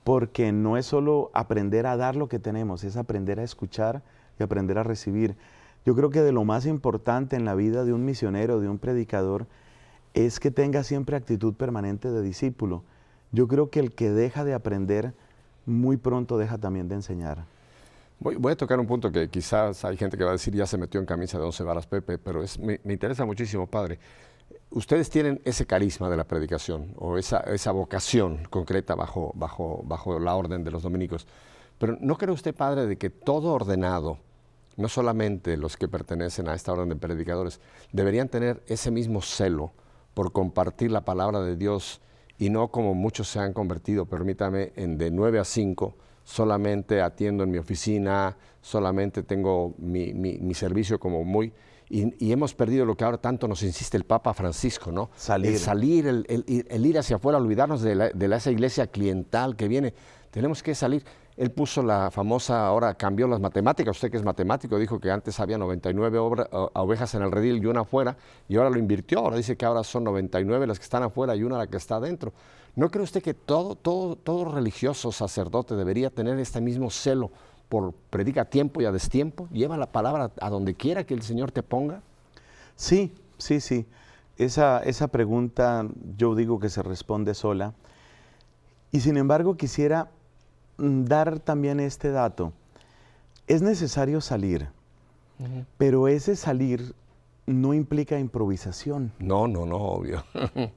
S2: porque no es solo aprender a dar lo que tenemos, es aprender a escuchar y aprender a recibir. Yo creo que de lo más importante en la vida de un misionero, de un predicador, es que tenga siempre actitud permanente de discípulo. Yo creo que el que deja de aprender, muy pronto deja también de enseñar.
S1: Voy a tocar un punto que quizás hay gente que va a decir ya se metió en camisa de 11 varas Pepe, pero me interesa muchísimo, padre. ustedes tienen ese carisma de la predicación o esa vocación concreta bajo la orden de los dominicos. Pero ¿no cree usted, padre, de que todo ordenado, no solamente los que pertenecen a esta orden de predicadores, deberían tener ese mismo celo por compartir la palabra de Dios y no como muchos se han convertido, permítame, en de 9 a 5, solamente atiendo en mi oficina, solamente tengo mi servicio como muy... Y hemos perdido lo que ahora tanto nos insiste el Papa Francisco, ¿no?
S2: Salir.
S1: El ir hacia afuera, olvidarnos de esa iglesia cliental que viene. Tenemos que salir. Él puso la famosa, ahora cambió las matemáticas, usted que es matemático, dijo que antes había 99 ovejas en el redil y una afuera, y ahora lo invirtió, ahora dice que ahora son 99 las que están afuera y una la que está adentro. ¿No cree usted que todo religioso, sacerdote, debería tener este mismo celo por predica a tiempo y a destiempo? ¿Lleva la palabra a donde quiera que el Señor te ponga?
S2: Sí. Esa pregunta yo digo que se responde sola. Y sin embargo quisiera dar también este dato. Es necesario salir, pero ese salir no implica improvisación.
S1: No, obvio.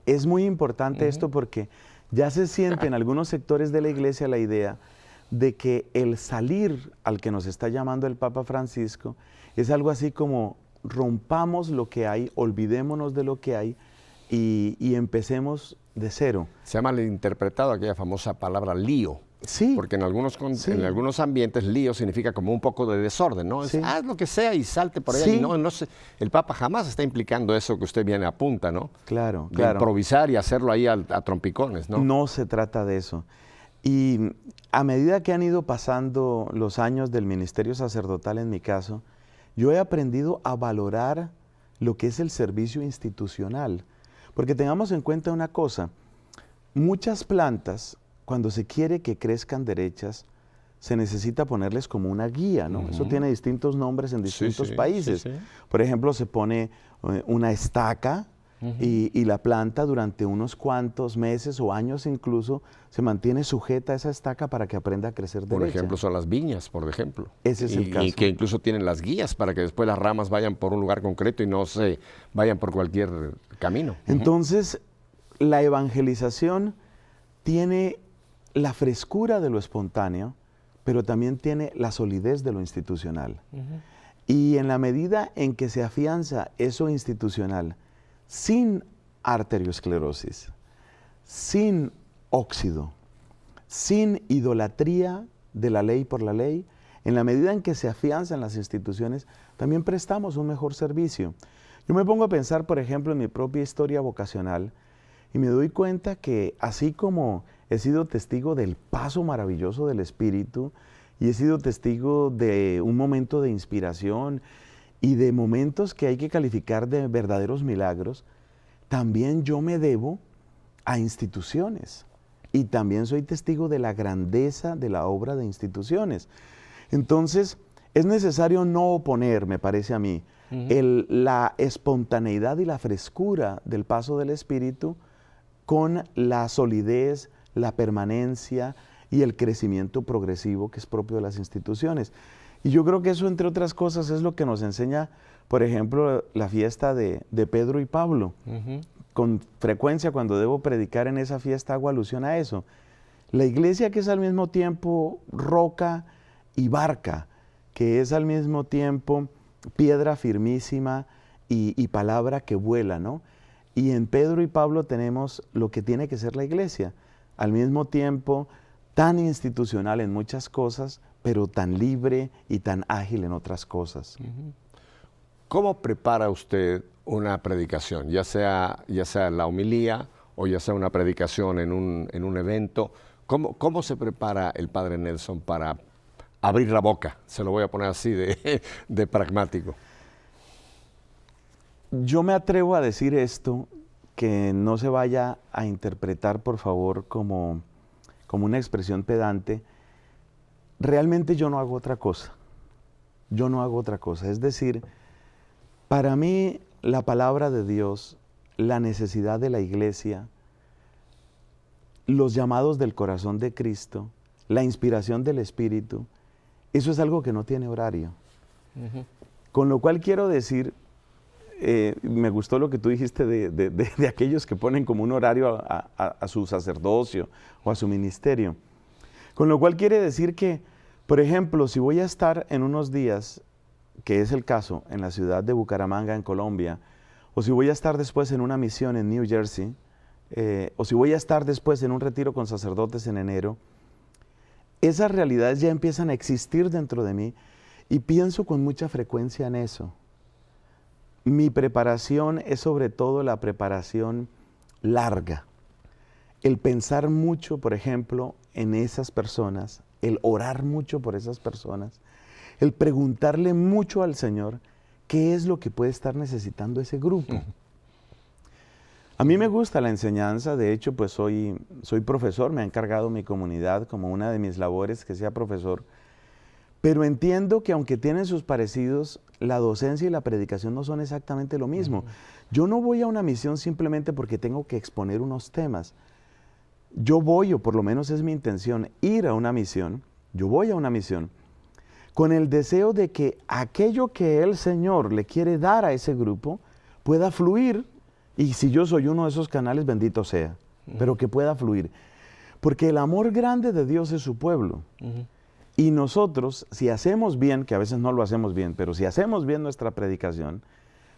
S2: Es muy importante esto porque ya se siente en algunos sectores de la iglesia la idea de que el salir al que nos está llamando el Papa Francisco es algo así como rompamos lo que hay, olvidémonos de lo que hay y empecemos de cero.
S1: Se ha malinterpretado aquella famosa palabra lío.
S2: Sí.
S1: Porque en algunos ambientes lío significa como un poco de desorden, ¿no? Es, haz lo que sea y salte por allá.
S2: Sí.
S1: Y no sé, el Papa jamás está implicando eso que usted viene a punta, ¿no?
S2: Claro.
S1: De improvisar y hacerlo ahí a trompicones, ¿no?
S2: No se trata de eso. Y a medida que han ido pasando los años del ministerio sacerdotal, en mi caso, yo he aprendido a valorar lo que es el servicio institucional. Porque tengamos en cuenta una cosa, muchas plantas, cuando se quiere que crezcan derechas, se necesita ponerles como una guía, ¿no? Eso tiene distintos nombres en distintos países.
S1: Sí.
S2: Por ejemplo, se pone una estaca y la planta durante unos cuantos meses o años incluso se mantiene sujeta a esa estaca para que aprenda a crecer derecha.
S1: Por ejemplo, son las viñas, por ejemplo.
S2: Ese es el caso.
S1: Y que incluso tienen las guías para que después las ramas vayan por un lugar concreto y no se vayan por cualquier camino.
S2: Entonces, la evangelización tiene la frescura de lo espontáneo, pero también tiene la solidez de lo institucional. Y en la medida en que se afianza eso institucional, sin arteriosclerosis, sin óxido, sin idolatría de la ley por la ley, en la medida en que se afianzan las instituciones, también prestamos un mejor servicio. Yo me pongo a pensar, por ejemplo, en mi propia historia vocacional y me doy cuenta que así como he sido testigo del paso maravilloso del Espíritu y he sido testigo de un momento de inspiración y de momentos que hay que calificar de verdaderos milagros, también yo me debo a instituciones y también soy testigo de la grandeza de la obra de instituciones. Entonces, es necesario no oponer, me parece a mí, la espontaneidad y la frescura del paso del Espíritu con la solidez, la permanencia y el crecimiento progresivo que es propio de las instituciones. Y yo creo que eso, entre otras cosas, es lo que nos enseña, por ejemplo, la fiesta de Pedro y Pablo. Con frecuencia, cuando debo predicar en esa fiesta, hago alusión a eso. La iglesia, que es al mismo tiempo roca y barca, que es al mismo tiempo piedra firmísima y palabra que vuela, ¿no? Y en Pedro y Pablo tenemos lo que tiene que ser la iglesia, al mismo tiempo tan institucional en muchas cosas, pero tan libre y tan ágil en otras cosas.
S1: ¿Cómo prepara usted una predicación, ya sea la homilía o ya sea una predicación en un evento? ¿Cómo se prepara el Padre Nelson para abrir la boca? Se lo voy a poner así de pragmático.
S2: Yo me atrevo a decir esto, que no se vaya a interpretar, por favor, como una expresión pedante. Realmente yo no hago otra cosa. Yo no hago otra cosa. Es decir, para mí la palabra de Dios, la necesidad de la iglesia, los llamados del corazón de Cristo, la inspiración del Espíritu, eso es algo que no tiene horario. Con lo cual quiero decir, me gustó lo que tú dijiste de aquellos que ponen como un horario a su sacerdocio o a su ministerio. Con lo cual quiere decir que, por ejemplo, si voy a estar en unos días, que es el caso en la ciudad de Bucaramanga, en Colombia, o si voy a estar después en una misión en New Jersey, o si voy a estar después en un retiro con sacerdotes en enero, esas realidades ya empiezan a existir dentro de mí y pienso con mucha frecuencia en eso. Mi preparación es sobre todo la preparación larga. El pensar mucho, por ejemplo, en esas personas, el orar mucho por esas personas, el preguntarle mucho al Señor qué es lo que puede estar necesitando ese grupo. A mí me gusta la enseñanza, de hecho, pues soy profesor, me ha encargado mi comunidad como una de mis labores que sea profesor, pero entiendo que aunque tienen sus parecidos, la docencia y la predicación no son exactamente lo mismo. Yo no voy a una misión simplemente porque tengo que exponer unos temas. Yo voy, o por lo menos es mi intención, ir a una misión, yo voy a una misión, con el deseo de que aquello que el Señor le quiere dar a ese grupo pueda fluir. Y si yo soy uno de esos canales, bendito sea, pero que pueda fluir. Porque el amor grande de Dios es su pueblo. Y nosotros, si hacemos bien, que a veces no lo hacemos bien, pero si hacemos bien nuestra predicación,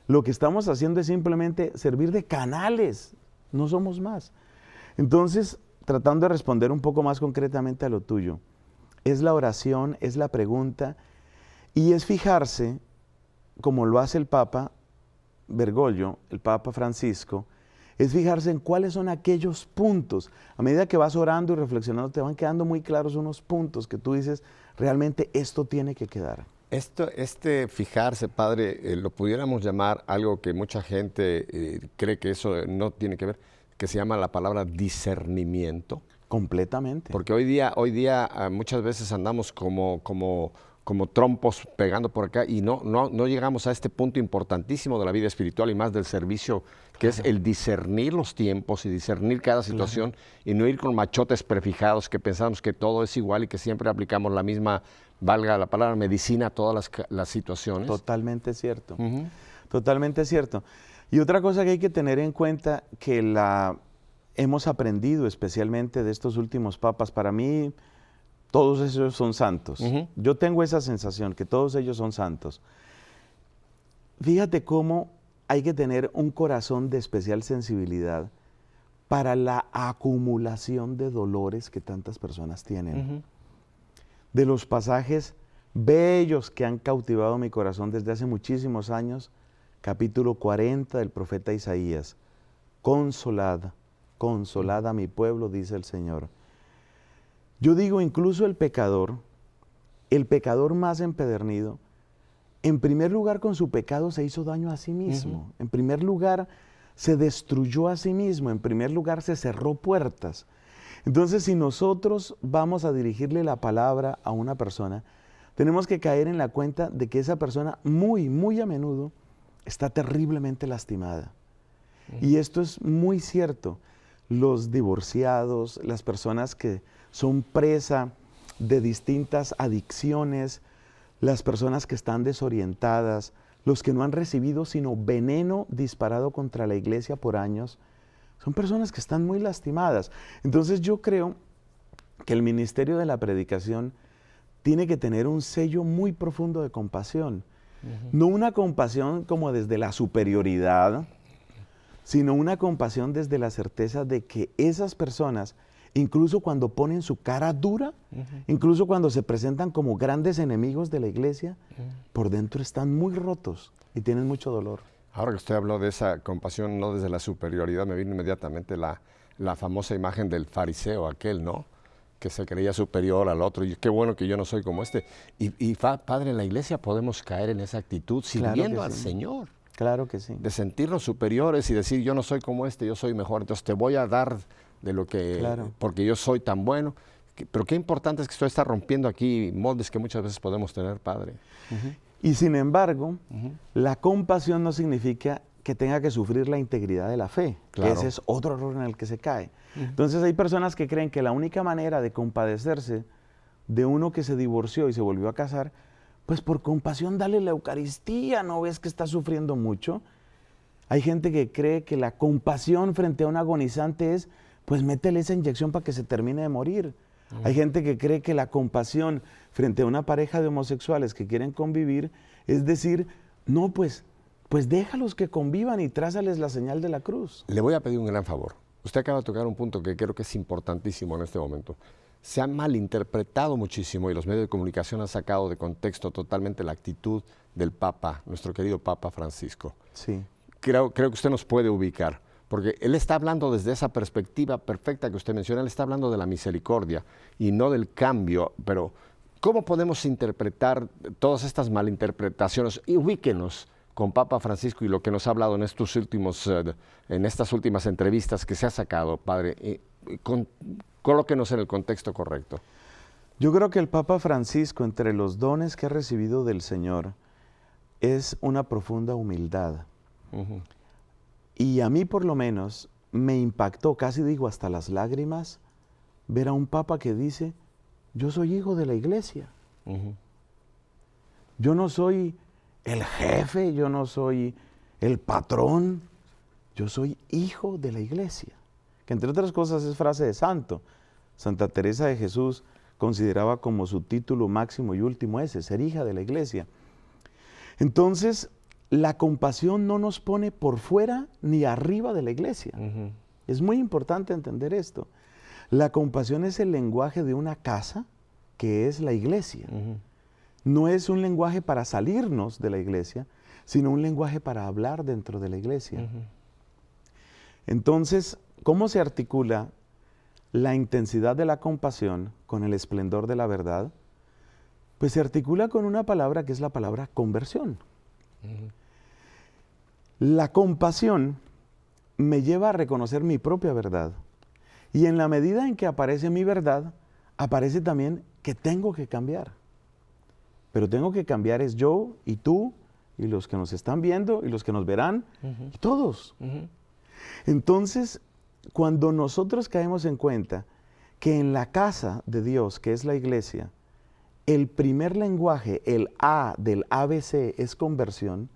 S2: lo que estamos haciendo es simplemente servir de canales, no somos más. Entonces, tratando de responder un poco más concretamente a lo tuyo, es la oración, es la pregunta, y es fijarse, como lo hace el Papa Bergoglio, el Papa Francisco, es fijarse en cuáles son aquellos puntos. A medida que vas orando y reflexionando, te van quedando muy claros unos puntos que tú dices, realmente esto tiene que quedar.
S1: Fijarse, padre, lo pudiéramos llamar algo que mucha gente cree que eso no tiene que ver, que se llama la palabra discernimiento.
S2: Completamente.
S1: Porque hoy día muchas veces andamos como trompos pegando por acá y no llegamos a este punto importantísimo de la vida espiritual y más del servicio, que es el discernir los tiempos y discernir cada situación y no ir con machotes prefijados que pensamos que todo es igual y que siempre aplicamos la misma, valga la palabra, medicina a todas las situaciones.
S2: Totalmente cierto. Totalmente cierto. Y otra cosa que hay que tener en cuenta, que hemos aprendido especialmente de estos últimos papas, para mí todos ellos son santos. Yo tengo esa sensación que todos ellos son santos. Fíjate cómo hay que tener un corazón de especial sensibilidad para la acumulación de dolores que tantas personas tienen. De los pasajes bellos que han cautivado mi corazón desde hace muchísimos años, capítulo 40 del profeta Isaías. Consolad, consolad a mi pueblo, dice el Señor. Yo digo, incluso el pecador más empedernido, en primer lugar con su pecado se hizo daño a sí mismo. En primer lugar se destruyó a sí mismo. En primer lugar se cerró puertas. Entonces, si nosotros vamos a dirigirle la palabra a una persona, tenemos que caer en la cuenta de que esa persona muy, muy a menudo está terriblemente lastimada. Y esto es muy cierto. Los divorciados, las personas que son presa de distintas adicciones, las personas que están desorientadas, los que no han recibido sino veneno disparado contra la iglesia por años, son personas que están muy lastimadas. Entonces yo creo que el ministerio de la predicación tiene que tener un sello muy profundo de compasión. No una compasión como desde la superioridad, sino una compasión desde la certeza de que esas personas, incluso cuando ponen su cara dura, incluso cuando se presentan como grandes enemigos de la iglesia, por dentro están muy rotos y tienen mucho dolor.
S1: Ahora que usted habló de esa compasión, no desde la superioridad, me vino inmediatamente la famosa imagen del fariseo aquel, ¿no? Que se creía superior al otro, y qué bueno que yo no soy como este. Y padre, en la iglesia podemos caer en esa actitud sirviendo al Señor.
S2: Claro que sí.
S1: De sentirnos superiores y decir, yo no soy como este, yo soy mejor, entonces te voy a dar de lo que, porque yo soy tan bueno. Pero qué importante es que usted está rompiendo aquí moldes que muchas veces podemos tener, padre.
S2: Y sin embargo, la compasión no significa que tenga que sufrir la integridad de la fe, que ese es otro error en el que se cae. Entonces hay personas que creen que la única manera de compadecerse de uno que se divorció y se volvió a casar, pues por compasión dale la Eucaristía, ¿no ves que está sufriendo mucho? Hay gente que cree que la compasión frente a un agonizante es, pues métele esa inyección para que se termine de morir. Hay gente que cree que la compasión frente a una pareja de homosexuales que quieren convivir es decir, no, pues déjalos que convivan y trázales la señal de la cruz.
S1: Le voy a pedir un gran favor. Usted acaba de tocar un punto que creo que es importantísimo en este momento. Se ha malinterpretado muchísimo y los medios de comunicación han sacado de contexto totalmente la actitud del Papa, nuestro querido Papa Francisco.
S2: Sí.
S1: Creo que usted nos puede ubicar, porque él está hablando desde esa perspectiva perfecta que usted menciona, él está hablando de la misericordia y no del cambio, pero ¿cómo podemos interpretar todas estas malinterpretaciones? Y ubíquenos con Papa Francisco y lo que nos ha hablado en estas últimas entrevistas que se ha sacado, padre, colóquenos en el contexto correcto.
S2: Yo creo que el Papa Francisco, entre los dones que ha recibido del Señor, es una profunda humildad. Uh-huh. Y a mí, por lo menos, me impactó, casi digo hasta las lágrimas, ver a un Papa que dice, yo soy hijo de la Iglesia. Uh-huh. Yo no soy el jefe, yo no soy el patrón, yo soy hijo de la Iglesia. Que entre otras cosas es frase de santo. Santa Teresa de Jesús consideraba como su título máximo y último ese, ser hija de la Iglesia. Entonces, la compasión no nos pone por fuera ni arriba de la Iglesia. Uh-huh. Es muy importante entender esto. La compasión es el lenguaje de una casa que es la Iglesia. Uh-huh. No es un lenguaje para salirnos de la Iglesia, sino un lenguaje para hablar dentro de la Iglesia. Uh-huh. Entonces, ¿cómo se articula la intensidad de la compasión con el esplendor de la verdad? Pues se articula con una palabra que es la palabra conversión. Uh-huh. La compasión me lleva a reconocer mi propia verdad. Y en la medida en que aparece mi verdad, aparece también que tengo que cambiar. Pero tengo que cambiar es yo y tú y los que nos están viendo y los que nos verán, uh-huh. y todos. Uh-huh. Entonces, cuando nosotros caemos en cuenta que en la casa de Dios, que es la Iglesia, el primer lenguaje, el A del ABC es conversión,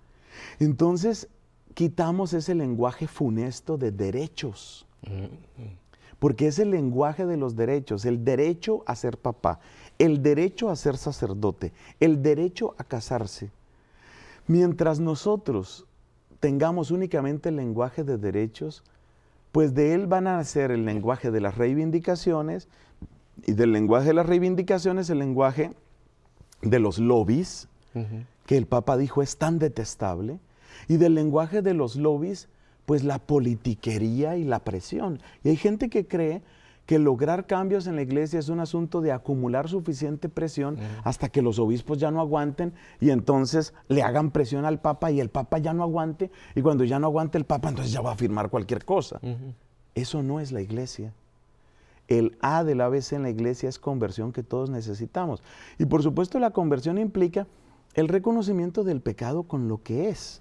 S2: entonces quitamos ese lenguaje funesto de derechos. Porque es el lenguaje de los derechos, el derecho a ser papá, el derecho a ser sacerdote, el derecho a casarse. Mientras nosotros tengamos únicamente el lenguaje de derechos, pues de él van a nacer el lenguaje de las reivindicaciones, y del lenguaje de las reivindicaciones el lenguaje de los lobbies, uh-huh. que el Papa dijo es tan detestable, y del lenguaje de los lobbies, pues la politiquería y la presión. Y hay gente que cree que lograr cambios en la Iglesia es un asunto de acumular suficiente presión hasta que los obispos ya no aguanten y entonces le hagan presión al Papa y el Papa ya no aguante, y cuando ya no aguante el Papa entonces ya va a firmar cualquier cosa. Eso no es la Iglesia. El A del ABC en la Iglesia es conversión que todos necesitamos. Y por supuesto la conversión implica el reconocimiento del pecado con lo que es.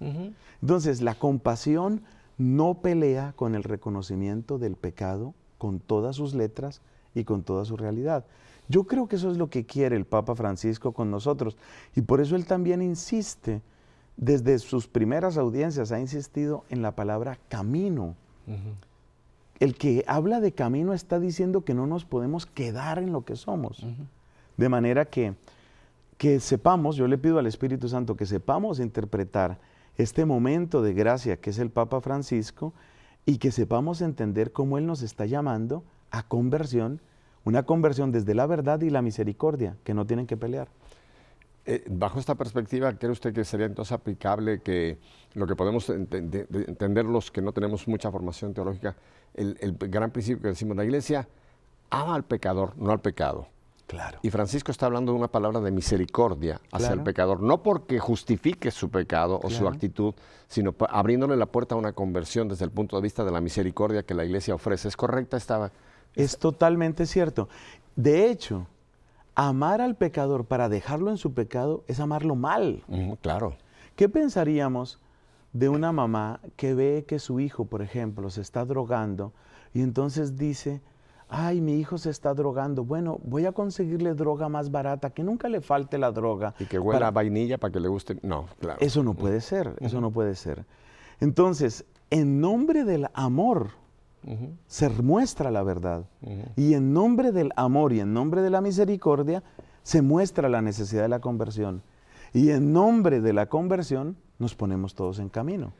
S2: Entonces la compasión no pelea con el reconocimiento del pecado con todas sus letras y con toda su realidad. Yo creo que eso es lo que quiere el Papa Francisco con nosotros, y por eso él también insiste, desde sus primeras audiencias ha insistido en la palabra camino. El que habla de camino está diciendo que no nos podemos quedar en lo que somos. De manera que sepamos, yo le pido al Espíritu Santo que sepamos interpretar este momento de gracia que es el Papa Francisco, y que sepamos entender cómo él nos está llamando a conversión, una conversión desde la verdad y la misericordia, que no tienen que pelear.
S1: Bajo esta perspectiva, ¿cree usted que sería entonces aplicable que lo que podemos entender los que no tenemos mucha formación teológica, el gran principio que decimos, la Iglesia ama al pecador, no al pecado?
S2: Claro.
S1: Y Francisco está hablando de una palabra de misericordia hacia el pecador, no porque justifique su pecado o su actitud, sino abriéndole la puerta a una conversión desde el punto de vista de la misericordia que la Iglesia ofrece. ¿Es correcta esta?
S2: Es totalmente cierto. De hecho, amar al pecador para dejarlo en su pecado es amarlo mal.
S1: Claro.
S2: ¿Qué pensaríamos de una mamá que ve que su hijo, por ejemplo, se está drogando y entonces dice: ay, mi hijo se está drogando, bueno, voy a conseguirle droga más barata, que nunca le falte la droga.
S1: Y que huela a vainilla para que le guste. No, claro.
S2: Eso no puede ser, eso no puede ser. Entonces, en nombre del amor se muestra la verdad. Y en nombre del amor y en nombre de la misericordia se muestra la necesidad de la conversión. Y en nombre de la conversión nos ponemos todos en camino.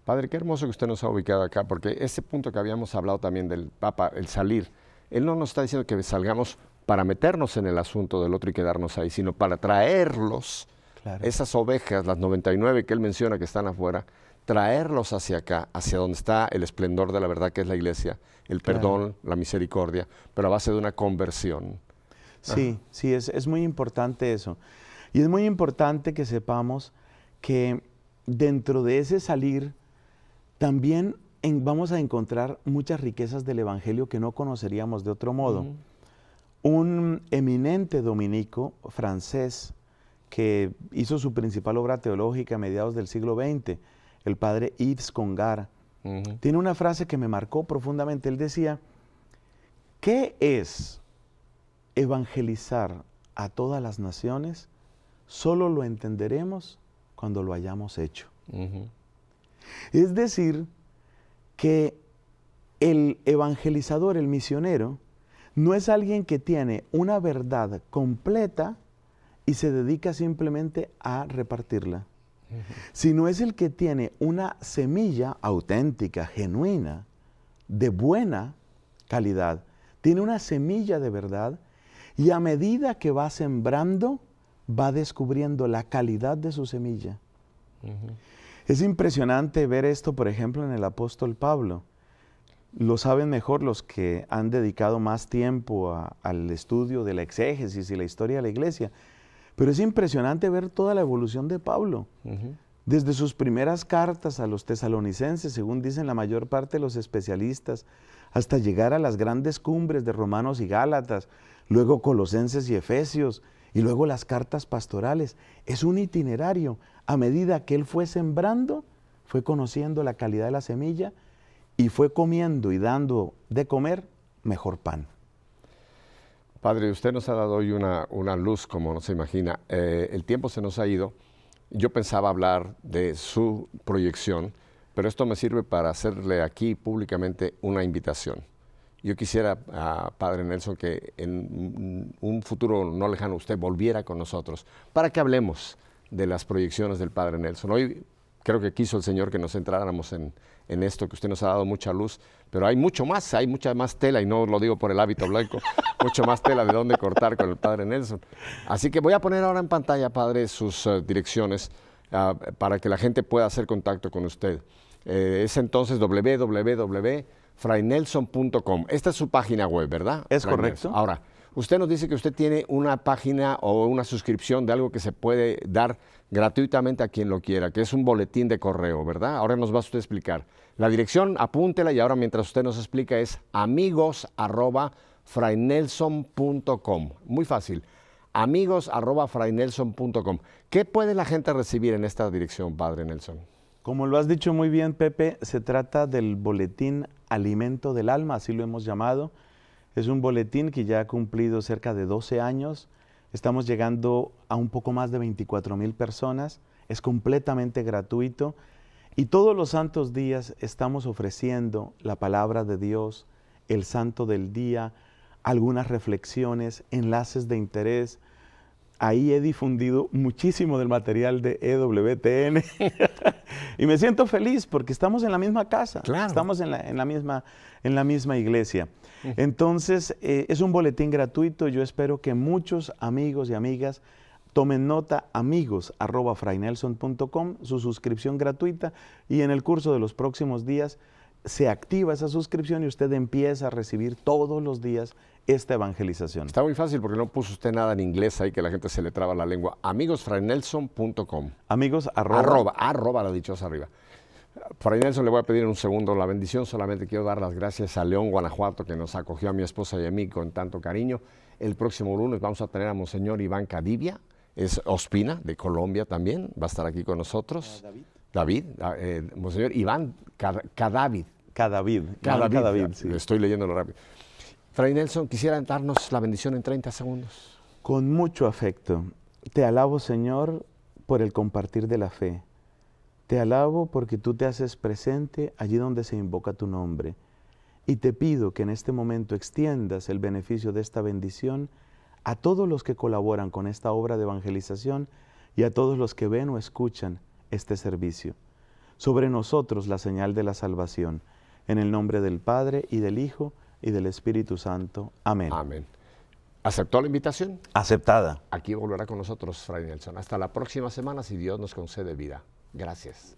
S1: Padre, qué hermoso que usted nos ha ubicado acá, porque ese punto que habíamos hablado también del Papa, el salir, él no nos está diciendo que salgamos para meternos en el asunto del otro y quedarnos ahí, sino para traerlos, esas ovejas, las 99 que él menciona que están afuera, traerlos hacia acá, hacia donde está el esplendor de la verdad que es la iglesia, el perdón, la misericordia, pero a base de una conversión.
S2: Sí, sí, es muy importante eso. Y es muy importante que sepamos que dentro de ese salir también vamos a encontrar muchas riquezas del Evangelio que no conoceríamos de otro modo. Un eminente dominico francés que hizo su principal obra teológica a mediados del siglo XX, el padre Yves Congar, tiene una frase que me marcó profundamente. Él decía, ¿qué es evangelizar a todas las naciones? Solo lo entenderemos cuando lo hayamos hecho. Es decir, que el evangelizador, el misionero, no es alguien que tiene una verdad completa y se dedica simplemente a repartirla, sino es el que tiene una semilla auténtica, genuina, de buena calidad. Tiene una semilla de verdad y a medida que va sembrando, va descubriendo la calidad de su semilla. Es impresionante ver esto, por ejemplo, en el apóstol Pablo. Lo saben mejor los que han dedicado más tiempo al estudio de la exégesis y la historia de la iglesia. Pero es impresionante ver toda la evolución de Pablo. Desde sus primeras cartas a los tesalonicenses, según dicen la mayor parte de los especialistas, hasta llegar a las grandes cumbres de Romanos y Gálatas, luego Colosenses y Efesios, y luego las cartas pastorales. Es un itinerario. A medida que él fue sembrando, fue conociendo la calidad de la semilla y fue comiendo y dando de comer mejor pan.
S1: Padre, usted nos ha dado hoy una luz como no se imagina. El tiempo se nos ha ido. Yo pensaba hablar de su proyección, pero esto me sirve para hacerle aquí públicamente una invitación. Yo quisiera, Padre Nelson, que en un futuro no lejano usted volviera con nosotros para que hablemos de las proyecciones del Padre Nelson. Hoy creo que quiso el Señor que nos centráramos en esto, que usted nos ha dado mucha luz, pero hay mucho más, hay mucha más tela, y no lo digo por el hábito blanco, mucho más tela de dónde cortar con el Padre Nelson. Así que voy a poner ahora en pantalla, Padre, sus direcciones para que la gente pueda hacer contacto con usted. Es entonces www.fraynelson.com. Esta es su página web, ¿verdad?
S2: Es correcto.
S1: Ahora, usted nos dice que usted tiene una página o una suscripción de algo que se puede dar gratuitamente a quien lo quiera, que es un boletín de correo, ¿verdad? Ahora nos va usted a explicar. La dirección, apúntela, y ahora mientras usted nos explica es amigos@fraynelson.com. Muy fácil, amigos@fraynelson.com. ¿Qué puede la gente recibir en esta dirección, Padre Nelson?
S2: Como lo has dicho muy bien, Pepe, se trata del boletín Alimento del Alma, así lo hemos llamado. Es un boletín que ya ha cumplido cerca de 12 años. Estamos llegando a un poco más de 24,000 personas. Es completamente gratuito. Y todos los santos días estamos ofreciendo la palabra de Dios, el santo del día, algunas reflexiones, enlaces de interés. Ahí he difundido muchísimo del material de EWTN y me siento feliz porque estamos en la misma casa, estamos en la misma iglesia. Entonces, es un boletín gratuito. Yo espero que muchos amigos y amigas tomen nota, amigos@fraynelson.com, su suscripción gratuita, y en el curso de los próximos días se activa esa suscripción y usted empieza a recibir todos los días esta evangelización.
S1: Está muy fácil porque no puso usted nada en inglés ahí que la gente se le traba la lengua. amigosfraynelson.com.
S2: Amigos
S1: arroba la dichosa arriba. Fray Nelson, le voy a pedir en un segundo la bendición. Solamente quiero dar las gracias a León, Guanajuato, que nos acogió a mi esposa y a mí con tanto cariño. El próximo lunes vamos a tener a Monseñor Iván Cadivia, es Ospina, de Colombia también, va a estar aquí con nosotros. David, Monseñor Iván Cadavid.
S2: Cadavid, sí.
S1: Estoy leyéndolo rápido. Fray Nelson, quisiera darnos la bendición en 30 segundos.
S2: Con mucho afecto. Te alabo, Señor, por el compartir de la fe. Te alabo porque tú te haces presente allí donde se invoca tu nombre. Y te pido que en este momento extiendas el beneficio de esta bendición a todos los que colaboran con esta obra de evangelización y a todos los que ven o escuchan este servicio. Sobre nosotros la señal de la salvación. En el nombre del Padre, y del Hijo, y del Espíritu Santo. Amén.
S1: Amén. ¿Aceptó la invitación?
S2: Aceptada.
S1: Aquí volverá con nosotros, Fray Nelson. Hasta la próxima semana, si Dios nos concede vida. Gracias.